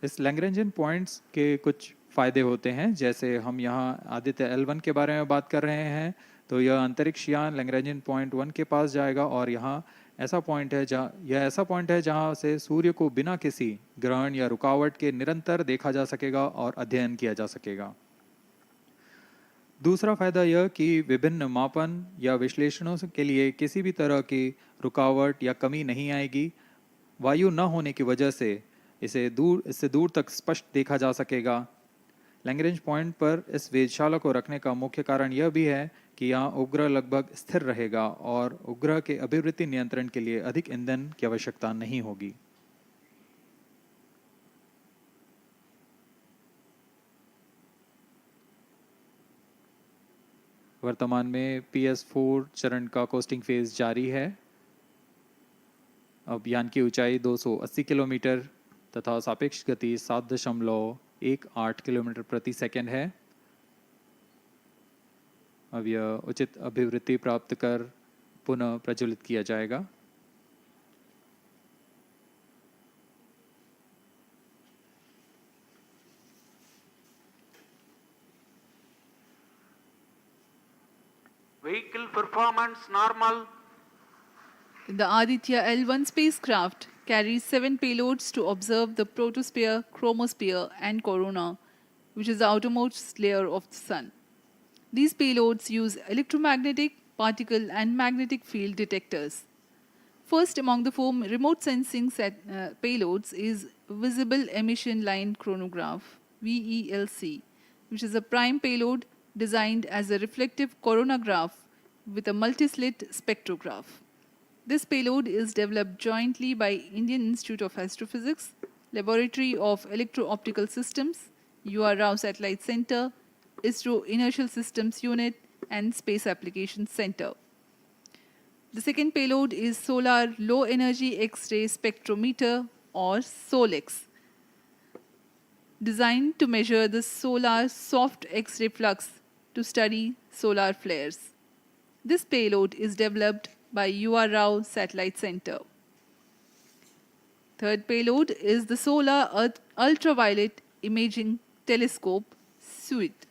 इस लैग्रेंजियन पॉइंट्स के कुछ फायदे होते हैं, जैसे हम यहाँ आदित्य L1 के बारे में बात कर रहे हैं, तो यह अंतरिक्ष यान लैग्रेंजियन पॉइंट 1 के पास जाएगा और यहाँ ऐसा पॉइंट है जहाँ से सूर्य को बिना किसी ग्रहण या रुकावट के निरंतर देखा जा सकेगा और अध्ययन किया जा सकेगा। दूसरा फायदा यह कि विभिन्न मापन या विश्लेषणों के लिए किसी भी तरह की रुकावट या कमी नहीं आएगी। वायु न होने की वजह से इससे दूर तक स्पष्ट देखा जा सकेगा। लैग्रेंज पॉइंट पर इस वेधशाला को रखने का मुख्य कारण यह भी है कि यहाँ उपग्रह लगभग स्थिर रहेगा और उपग्रह के अभिवृत्ति नियंत्रण के लिए अधिक ईंधन की आवश्यकता नहीं होगी। वर्तमान में PS4 चरण का कोस्टिंग फेज जारी है। अब यान की ऊंचाई 280 किलोमीटर तथा सापेक्ष गति 7.18 किलोमीटर प्रति सेकंड है। अब यह उचित अभिवृत्ति प्राप्त कर पुनः प्रज्वलित किया जाएगा। Vehicle performance normal. The Aditya L1 spacecraft carries 7 payloads to observe the protosphere, chromosphere, and corona, which is the outermost layer of the Sun. These payloads use electromagnetic, particle, and magnetic field detectors. First among the 4 remote sensing payloads is Visible Emission Line Chronograph, VELC, which is a prime payload designed as a reflective coronagraph with a multi-slit spectrograph. This payload is developed jointly by Indian Institute of Astrophysics, Laboratory of Electro-Optical Systems, UR Rao Satellite Center, ISRO Inertial Systems Unit, and Space Applications Center. The second payload is Solar Low Energy X-ray Spectrometer, or SOLEX, designed to measure the solar soft X-ray flux to study solar flares. This payload is developed by UR Rao Satellite Center. Third payload is the Solar Earth Ultraviolet Imaging Telescope, SUIT,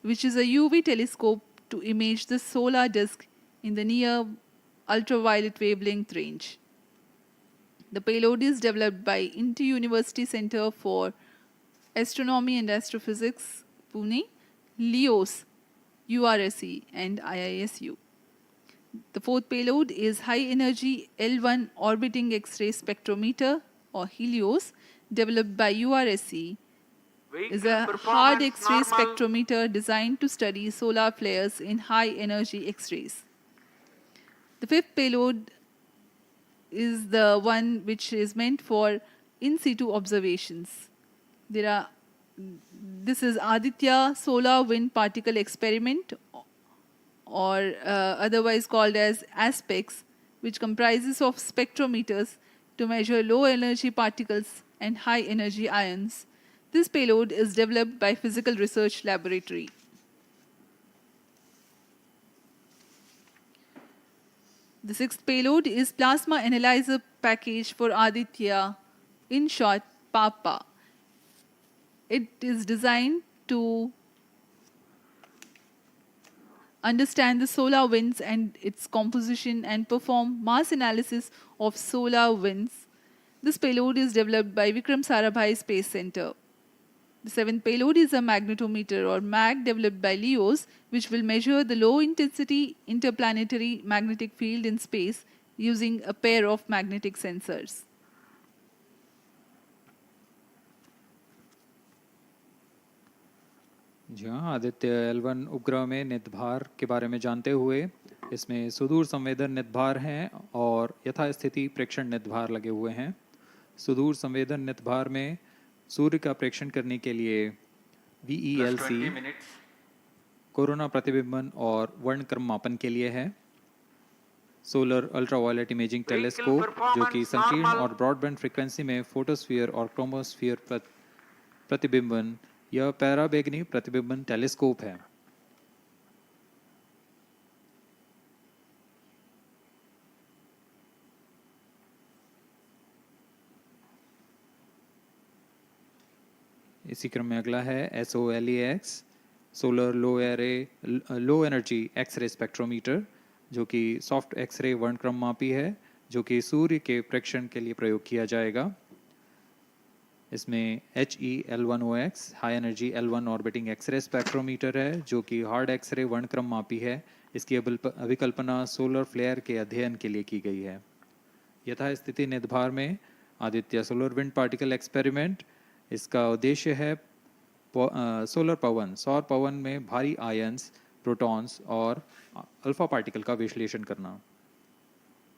which is a UV telescope to image the solar disk in the near ultraviolet wavelength range. The payload is developed by Inter-University Center for Astronomy and Astrophysics, Pune, LEOS, URSE, and IISU. The fourth payload is High Energy L1 Orbiting X-ray Spectrometer, or HELIOS, developed by URSE. Is a hard X-ray spectrometer designed to study solar flares in high energy X-rays. The fifth payload is the one which is meant for in situ observations. This is Aditya Solar Wind Particle Experiment, or otherwise called as ASPEX, which comprises of spectrometers to measure low energy particles and high energy ions. This payload is developed by Physical Research Laboratory. The sixth payload is Plasma Analyzer Package for Aditya, in short, PAPA. It is designed to understand the solar winds and its composition and perform mass analysis of solar winds. This payload is developed by Vikram Sarabhai Space Center. The seventh payload is a magnetometer, or MAG, developed by LEOS, which will measure the low-intensity interplanetary magnetic field in space using a pair of magnetic sensors. जी हाँ, Aditya L1 उपग्रह में निदभार के बारे में जानते हुए इसमें सुदूर संवेदन निदभार हैं और यथास्थिति प्रेक्षण निदभार लगे हुए हैं। सुदूर संवेदन निदभार में सूर्य का प्रेक्षण करने के लिए VELC कोरोना प्रतिबिंबन और वर्णक्रम मापन के लिए है। सोलर अल्ट्रावायलेट इमेजिंग टेलीस्कोप जो कि संकीर्ण और ब्रॉडबैंड फ्रीक्वेंसी में फोटोस्फीयर और क्रोमोस्फीयर प्रतिबिंबन यह पैराबैंगनी प्रतिबिंबन टेलीस्कोप है। इसी क्रम में अगला है SOLEX solar low energy x ray spectrometer जो कि सॉफ्ट एक्सरे वर्णक्रम मापी है जो कि सूर्य के प्रेक्षण के लिए प्रयोग किया जाएगा। इसमें HEL1OX high energy L1 orbiting x ray spectrometer है जो कि हार्ड एक्सरे वर्णक्रम मापी है। इसकी अभिकल्पना सोलर फ्लेयर के अध्ययन के लिए की गई है। यथास्थिति निदभार में Aditya solar wind particle experiment, इसका उद्देश्य है सोलर पवन सौर पवन में भारी आयंस, प्रोटॉन्स और अल्फा पार्टिकल का विश्लेषण करना।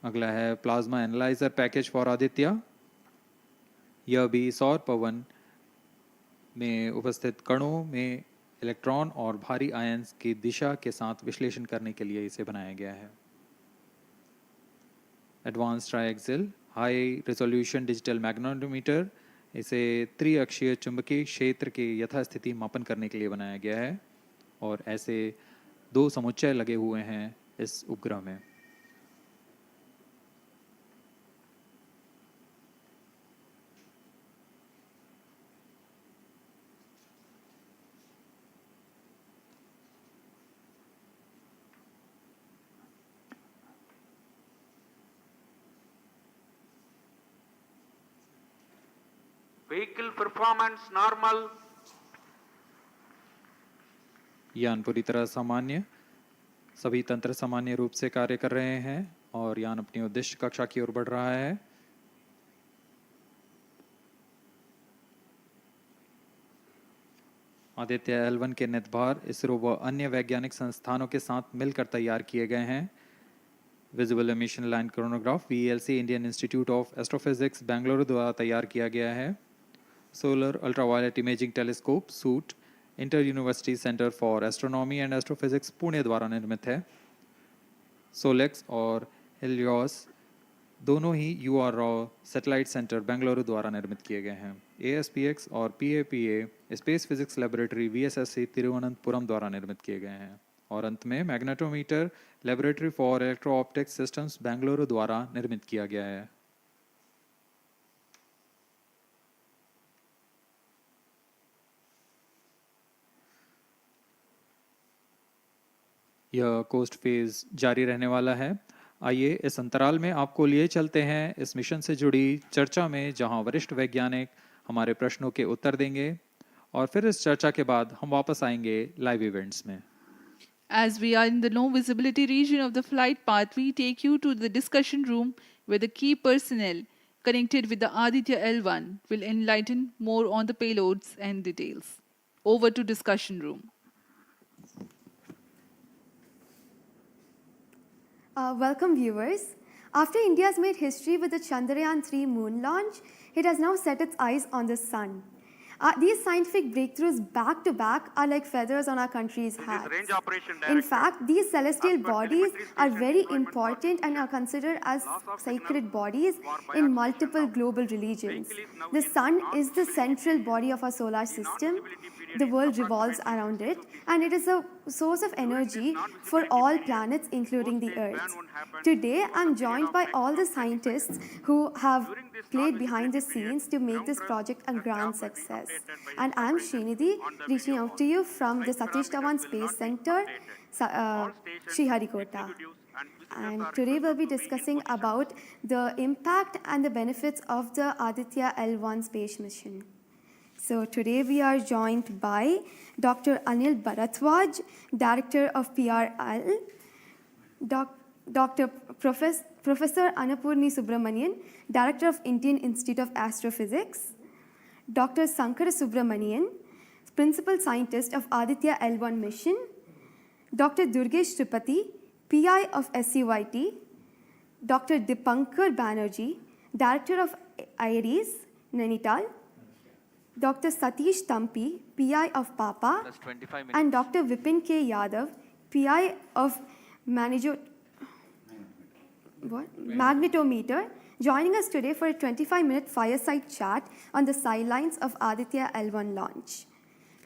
अगला है plasma analyser package for Aditya. यह भी सौर पवन में उपस्थित कणों में इलेक्ट्रॉन और भारी आयंस की दिशा के साथ विश्लेषण करने के लिए इसे बनाया गया है। Advance triaxial high resolution digital magnetometer, इसे त्रिअक्षीय चुंबकीय क्षेत्र के यथास्थिति मापन करने के लिए बनाया गया है और ऐसे 2 समुच्चय लगे हुए हैं इस उपग्रह में। Vehicle performance normal. यान पूरी तरह सामान्य, सभी तंत्र सामान्य रूप से कार्य कर रहे हैं और यान अपनी उद्देश्य कक्षा की ओर बढ़ रहा है। आदित्य L1 के निदभार इसरो व अन्य वैज्ञानिक संस्थानों के साथ मिलकर तैयार किए गए हैं। Visible emission line chronograph VLC Indian institute of astrophysics Bengaluru द्वारा तैयार किया गया है। Solar ultraviolet imaging telescope suit inter university centre for astronomy and astrophysics Pune द्वारा निर्मित है। सोलेक्स और हेलियोस दोनों ही UR सैटेलाइट सेंटर बेंगलुरु द्वारा निर्मित किए गए हैं। ASPX और PAPA space physics laboratory VSSC Thiruvananthapuram द्वारा निर्मित किए गए हैं। और अंत में magnetometer laboratory for electro optics systems Bengaluru द्वारा निर्मित किया गया है। यह कोस्ट फेज जारी रहने वाला है। आइए इस अंतराल में आपको लिए चलते हैं इस मिशन से जुड़ी चर्चा में, जहां वरिष्ठ वैज्ञानिक हमारे प्रश्नों के उत्तर देंगे और फिर इस चर्चा के बाद हम वापस आएंगे लाइव इवेंट्स में। As we are in the low visibility region of the flight path, we take you to the discussion room where the key personnel connected with the Aditya L1 will enlighten more on the payloads and details. Over to discussion room. Welcome viewers. After India has made history with the Chandrayaan-3 moon launch, it has now set its eyes on the sun. These scientific breakthroughs back to back are like feathers on our country's hat. In fact, these celestial bodies are very important and are considered as sacred bodies in multiple global religions. The sun is the central body of our solar system. The world revolves around it, and it is a source of energy for all planets, including the Earth. Today, I'm joined by all the scientists who have played behind the scenes to make this project a grand success. And I'm Srinidhi, reaching out to you from the Satish Dhawan Space Center, Sriharikota. And today we'll be discussing about the impact and the benefits of the Aditya L1 space mission. So today we are joined by Dr. Anil Bharatwaj, Director of PRL, Professor Annapurni Subramanian, Director of Indian Institute of Astrophysics, Dr. Sankara Subramanian, Principal Scientist of Aditya L1 mission, Dr. Durgesh Tripati, PI of SCYT, Dr. Dipankar Banerjee, Director of IRIS, Nainital, Dr. Satish Tampi, PI of PAPA, and Dr. Vipin K. Yadav, PI of magnetometer, joining us today for a 25-minute fireside chat on the sidelines of Aditya L1 launch.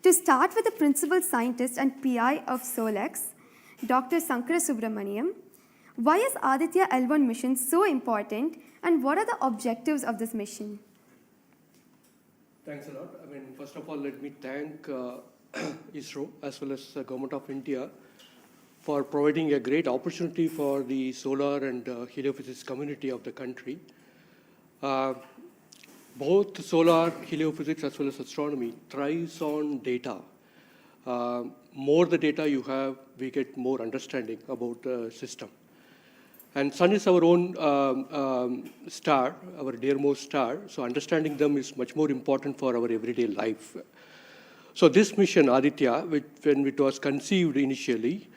To start with the principal scientist and PI of SOLEX, Dr. Sankara Subramaniam, why is Aditya L1 mission so important and what are the objectives of this mission? Thanks a lot. First of all, let me thank ISRO as well as the Government of India for providing a great opportunity for the solar and heliophysics community of the country. Both solar, heliophysics as well as astronomy thrives on data. More the data you have, we get more understanding about the system. And Sun is our own star, our dearmost star, so understanding them is much more important for our everyday life. So this mission, Aditya, when it was conceived initially,